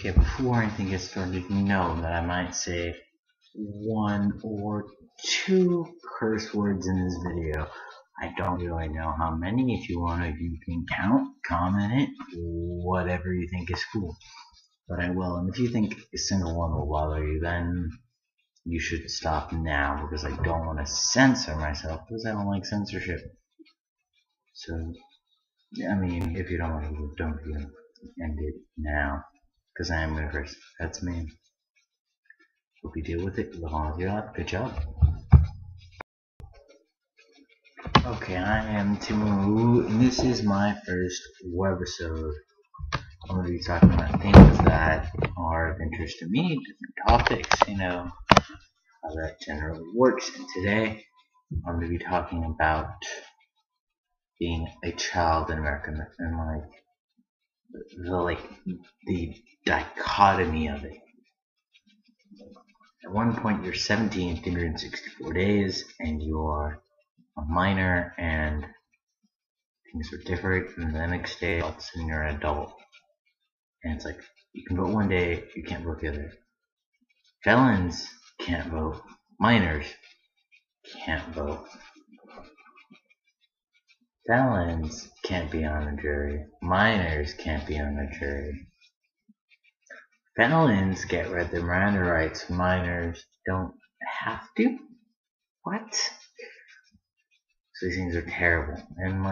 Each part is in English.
Okay, before anything gets started, know that I might say one or two curse words in this video. I don't really know how many. If you want to, you can count, comment it, whatever you think is cool. But I will. And if you think a single one will bother you, then you should stop now, because I don't want to censor myself, because I don't like censorship. So, I mean, if you don't want to, don't end it now, because I am going to curse. That's me. Hope you deal with it as long as you have. Good job. Okay, I am Timu, and this is my first webisode. I'm going to be talking about things that are of interest to me, different topics, how that generally works. And today, I'm going to be talking about being a child in America and the dichotomy of it. At one point, you're 17, 364 days, and you are a minor, and things are different. And the next day, all of a sudden, you're an adult, and it's like you can vote one day, you can't vote the other. Felons can't vote. Minors can't vote. Felons can't be on a jury. Minors can't be on a jury. Felons get read their Miranda rights. Minors don't have to. What? So these things are terrible. And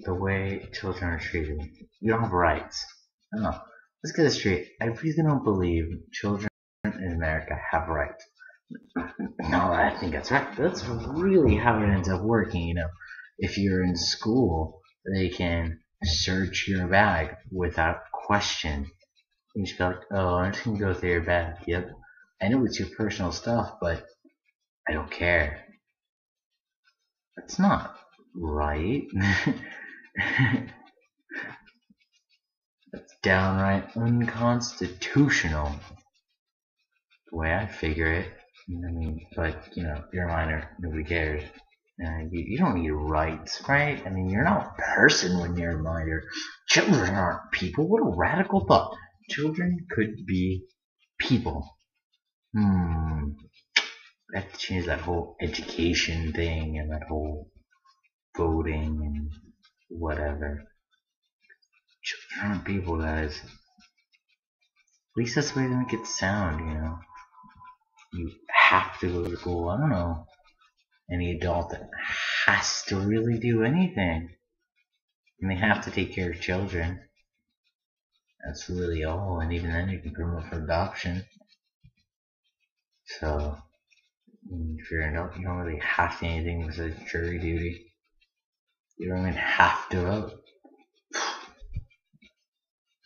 the way children are treated. You don't have rights. No. Let's get this straight. I really don't believe children in America have rights. No, I think that's right. That's really how it ends up working, If you're in school, they can search your bag without question. You just go like, oh, I'm just gonna go through your bag. Yep. I know it's your personal stuff, but I don't care. That's not right. That's downright unconstitutional. The way I figure it. But you're a minor, nobody cares. You don't need rights, right? You're not a person when you're a minor. Children aren't people. What a radical thought. Children could be people. I have to change that whole education thing and that whole voting and whatever. Children aren't people, guys. At least that's the way to make it sound, You have to go to school. I don't know any adult that has to really do anything. And they have to take care of children. That's really all. And even then, you can promote for adoption. So, if you're an adult, you don't really have to do anything besides jury duty. You don't even have to vote.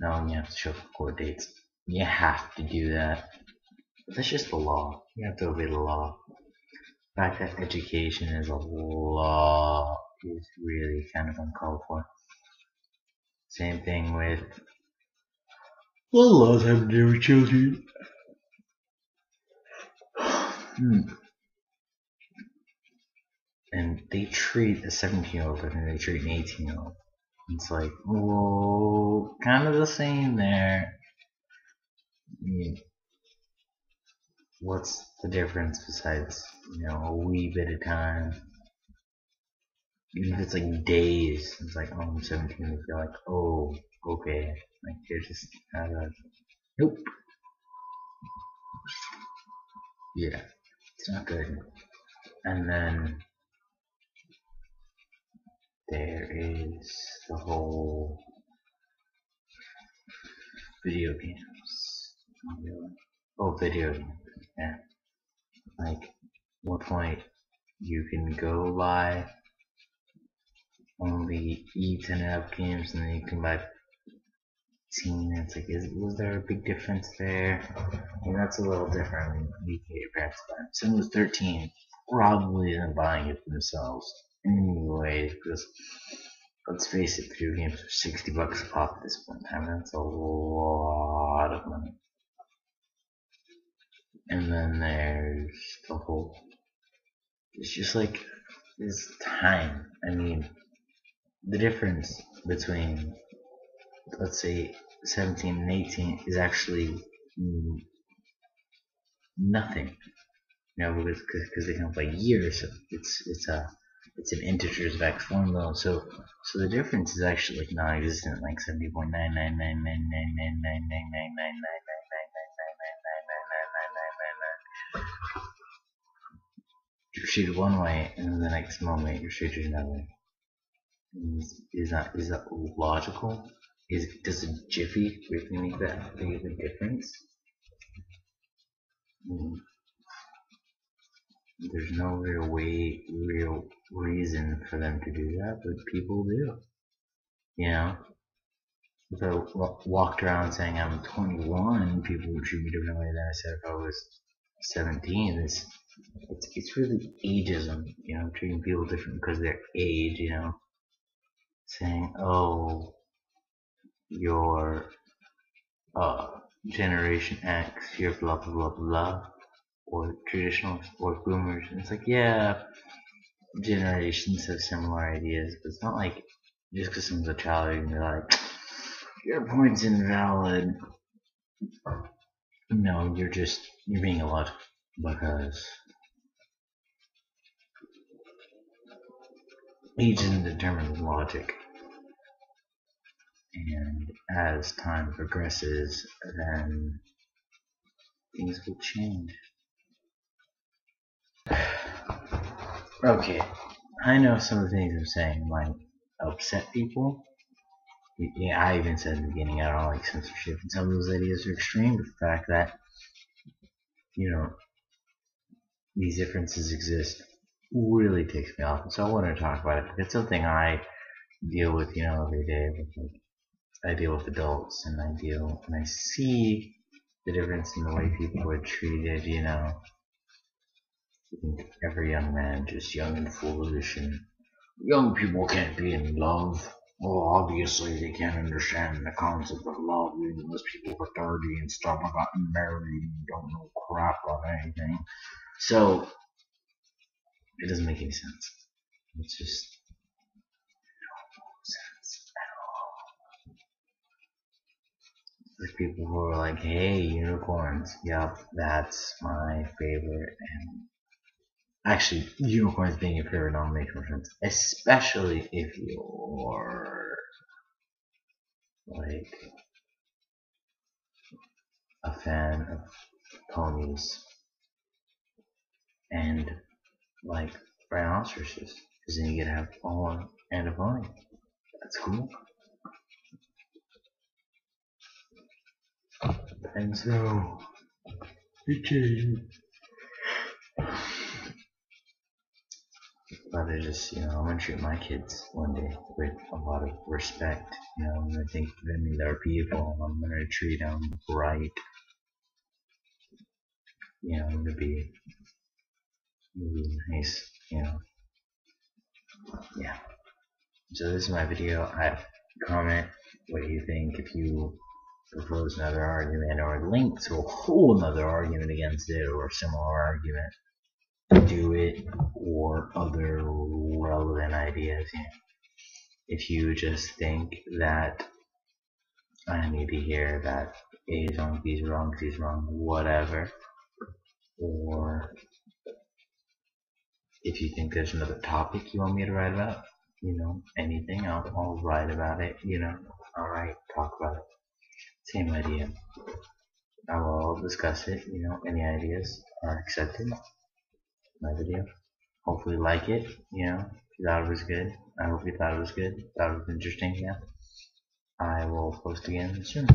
No, you have to show up for court dates. You have to do that. But that's just the law. You have to obey the law. The fact that education is a law is really kind of uncalled for. Same thing with what laws have to do with children. And they treat a 17-year-old different than they treat an 18-year-old. It's like, whoa, kind of the same there. What's the difference besides, a wee bit of time? Even if it's like days, it's like, oh, I'm 17, they feel like, oh, okay. They're just nope. Yeah, it's not good. And then there is the whole video games. Oh, video games. Yeah. What point you can go buy only E10 games and then you can buy 18. It's like, was there a big difference there? That's a little different. You can get your parents to buy it. Someone who's 13 probably isn't buying it themselves anyways, because let's face it, video games are $60 a pop at this point in time. That's a lot of money. And then there's the whole, it's just like this time. The difference between, let's say, 17 and 18 is actually nothing. You know, because they count by years. So it's an integers vec formula. So the difference is actually like non-existent, like 70.99999999999999999999999999999999999999999999999999999999999999999999999999999999999999999999999999999999999999999999999999999999999999999999999999999999999999999999999999999999999999999999999999999999999999999999999999999999999999999999999999999999999999999999999999999999999999999999999999999999999999999999999999999999999999999999999999999999999999999999999999999999999999999999999999999999999999999999999999999999999999999999999999999999999999999999999999999999999999999999999999999999999999999999999999999999999999999999999999999999999999999999999999999999999999999999999999999999999999999999999999999999999999999999999999999999999999999999999999999999999999999999999999999999999999999999999999999999999999999999999999999walked around saying I'm 21, people would treat me differently than I said if I was 17. It's really ageism, you know, treating people different because of their age, you know, saying, oh, you're Generation X, you're blah blah blah blah, or traditional or boomers. And it's like, yeah, generations have similar ideas, but it's not like just because someone's a child, you're like, your point's invalid. No, you're being a lot because age isn't determined with logic. And as time progresses, then things will change. Okay, I know some of the things I'm saying might upset people. Yeah, I even said in the beginning I don't like censorship, and some of those ideas are extreme, but the fact that, you know, these differences exist really takes me off. And so I want to talk about it. It's something I deal with, you know, every day. I deal with adults, and I see the difference in the way people are treated, you know. I think every young man, just young and foolish, and young people can't be in love. Well, obviously they can't understand the concept of love unless people are 30 and stuff have gotten married and don't know crap about anything. So it doesn't make any sense. It's just no sense at all. Like people who are like, hey, unicorns. Yup, that's my favorite. And actually, unicorns being your favorite don't make more sense. Especially if you're like a fan of ponies and like rhinoceroses, because then you get to have a horn and a pony. That's cool. And so but I just, you know, I'm gonna treat my kids one day with a lot of respect. You know, I'm gonna think them they're people. I'm gonna treat them right. You know, I'm gonna be nice. You know, yeah. So this is my video. Comment what do you think if you propose another argument or link to a whole another argument against it or a similar argument. Do it or other relevant ideas. You know. If you just think that I need to hear that A is wrong, B is wrong, C is wrong, whatever, or if you think there's another topic you want me to write about, you know, anything, I'll write about it, you know, alright, talk about it. Same idea. I will discuss it, you know, any ideas are accepted. My video. Hopefully like it, you know, if you thought it was good. I hope you thought it was good, thought it was interesting, yeah. I will post again soon.